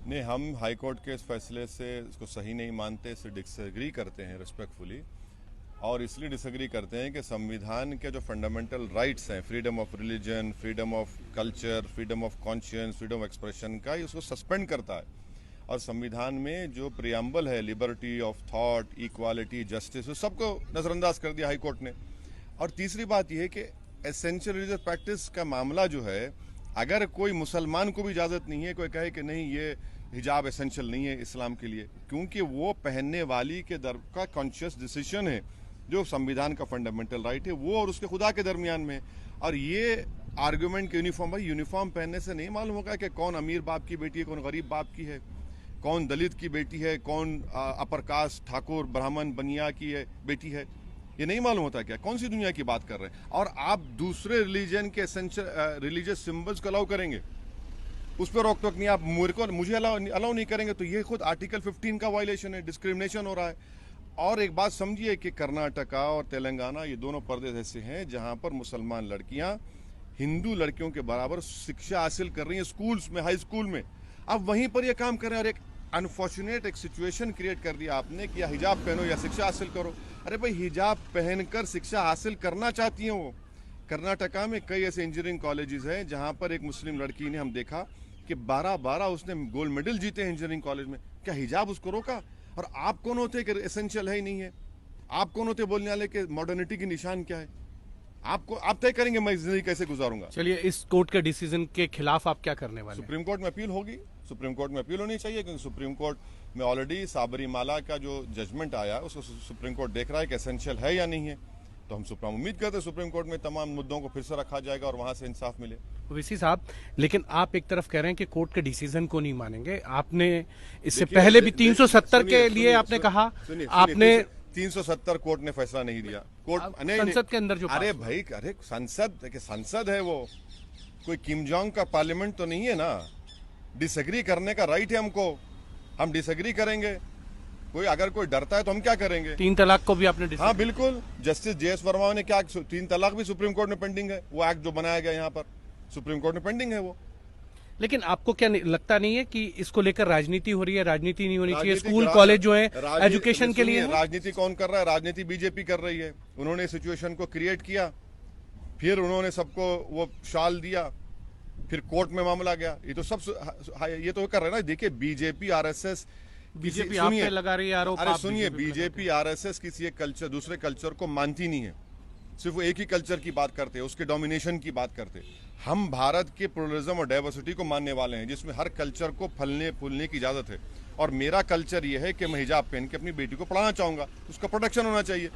नहीं, हम high court के इस फैसले से इसको सही नहीं मानते, इससे डिसएग्री करते हैं रिस्पेक्टफुली। और इसलिए डिसएग्री करते हैं कि संविधान के जो फंडामेंटल राइट्स हैं, freedom of religion, freedom of culture, freedom of conscience, freedom of expression का, ये उसको सस्पेंड करता है। और संविधान में जो प्रियम्बल है, liberty of thought, equality, justice, उस सबको नज़रअंदाज कर दिया हाई कोर्ट ने। और तीसरी बात यह है कि एसेंशियल रिलीजियस प्रैक्टिस का मामला जो है, अगर कोई मुसलमान को भी इजाज़त नहीं है कोई कहे कि नहीं ये हिजाब एसेंशियल नहीं है इस्लाम के लिए, क्योंकि वो पहनने वाली के दर का कॉन्शियस डिसीजन है, जो संविधान का फंडामेंटल राइट है वो और उसके खुदा के दरमियान में। और ये आर्गुमेंट के यूनिफॉर्म पहनने से नहीं मालूम होगा कि कौन अमीर बाप की बेटी है, कौन गरीब बाप की है, कौन दलित की बेटी है, कौन अपर कास्ट ठाकुर ब्राह्मण बनिया की है बेटी है। ये नहीं मालूम होता क्या? कौन सी दुनिया की बात कर रहे हैं? और आप दूसरे रिलीजन के एसेंशियल रिलीजियस सिंबल्स को अलाउ करेंगे, उस पर रोक टोक नहीं। आप मुझे अलाउ नहीं करेंगे, तो ये खुद आर्टिकल 15 का वायलेशन है, डिस्क्रिमिनेशन हो रहा है। और एक बात समझिए कि कर्नाटका और तेलंगाना ये दोनों प्रदेश ऐसे हैं जहां पर मुसलमान लड़कियां हिंदू लड़कियों के बराबर शिक्षा हासिल कर रही हैं स्कूल्स में, हाई स्कूल में। अब वहीं पर ये काम कर रहे हैं। और एक अनफॉर्चुनेट एक सिचुएशन क्रिएट कर दिया आपने कि या हिजाब पहनो या शिक्षा हासिल करो। अरे भाई, हिजाब पहनकर शिक्षा हासिल करना चाहती हैं वो। कर्नाटका में कई ऐसे इंजीनियरिंग कॉलेजेस हैं जहां पर एक मुस्लिम लड़की ने, हम देखा कि 12 उसने गोल्ड मेडल जीते हैं इंजीनियरिंग कॉलेज में। क्या हिजाब उसको रोका? और आप कौन होते कि एसेंशियल है ही नहीं है? आप कौन होते बोलने वाले कि मॉडर्निटी की निशान क्या है? आप तय करेंगे मैं जिंदगी कैसे गुजारूंगा। चलिए, इस कोर्ट के डिसीजन के खिलाफ आप क्या करने वाले हैं? सुप्रीम कोर्ट में अपील होगी। सुप्रीम कोर्ट में अपील होनी चाहिए, क्योंकि सुप्रीम कोर्ट में ऑलरेडी साबरीमाला का जो जजमेंट आया उसको सुप्रीम कोर्ट देख रहा है कि एसेंशियल है या नहीं है। तो हम उम्मीद करते हैं सुप्रीम कोर्ट में तमाम मुद्दों को फिर से रखा जाएगा और वहां से इंसाफ मिले। ओवैसी साहब, लेकिन आप एक तरफ कह रहे हैं कि कोर्ट के डिसीजन को नहीं मानेंगे। आपने इससे पहले भी 370 के लिए आपने कहा, आपने 370 कोर्ट ने फैसला नहीं दिया। कोर्ट संसद के अंदर जो, अरे भाई, अरे संसद है वो, कोई किम जोंग का पार्लियामेंट तो नहीं है ना। डिसएग्री करने का राइट है हमको, हम डिसएग्री करेंगे। अगर कोई डरता है तो हम क्या करेंगे? 3 तलाक को भी आपने, हाँ बिल्कुल, जस्टिस JS वर्मा ने क्या, 3 तलाक भी सुप्रीम कोर्ट में पेंडिंग है। वो एक्ट जो बनाया गया यहाँ पर सुप्रीम कोर्ट में पेंडिंग है वो। लेकिन आपको क्या लगता नहीं है कि इसको लेकर राजनीति हो रही है? राजनीति नहीं होनी चाहिए। स्कूल कॉलेज जो है एजुकेशन के लिए, राजनीति कौन कर रहा है? राजनीति बीजेपी कर रही है। उन्होंने सिचुएशन को क्रिएट किया, फिर उन्होंने सबको वो शाल दिया, फिर कोर्ट में मामला गया। ये तो सब ये तो कर रहे हैं ना। देखिए, बीजेपी RSS, बीजेपी आप पे लगा रही है आरोप। अरे सुनिए, बीजेपी RSS किसी एक कल्चर, दूसरे कल्चर को मानती नहीं है, सिर्फ वो एक ही कल्चर की बात करते हैं, उसके डोमिनेशन की बात करते हैं। हम भारत के प्लुरलिज्म और डाइवर्सिटी को मानने वाले हैं, जिसमें हर कल्चर को फलने फूलने की इजाजत है। और मेरा कल्चर ये है कि मैं हिजाब पहन के अपनी बेटी को पढ़ाना चाहूंगा, उसका प्रोटेक्शन होना चाहिए।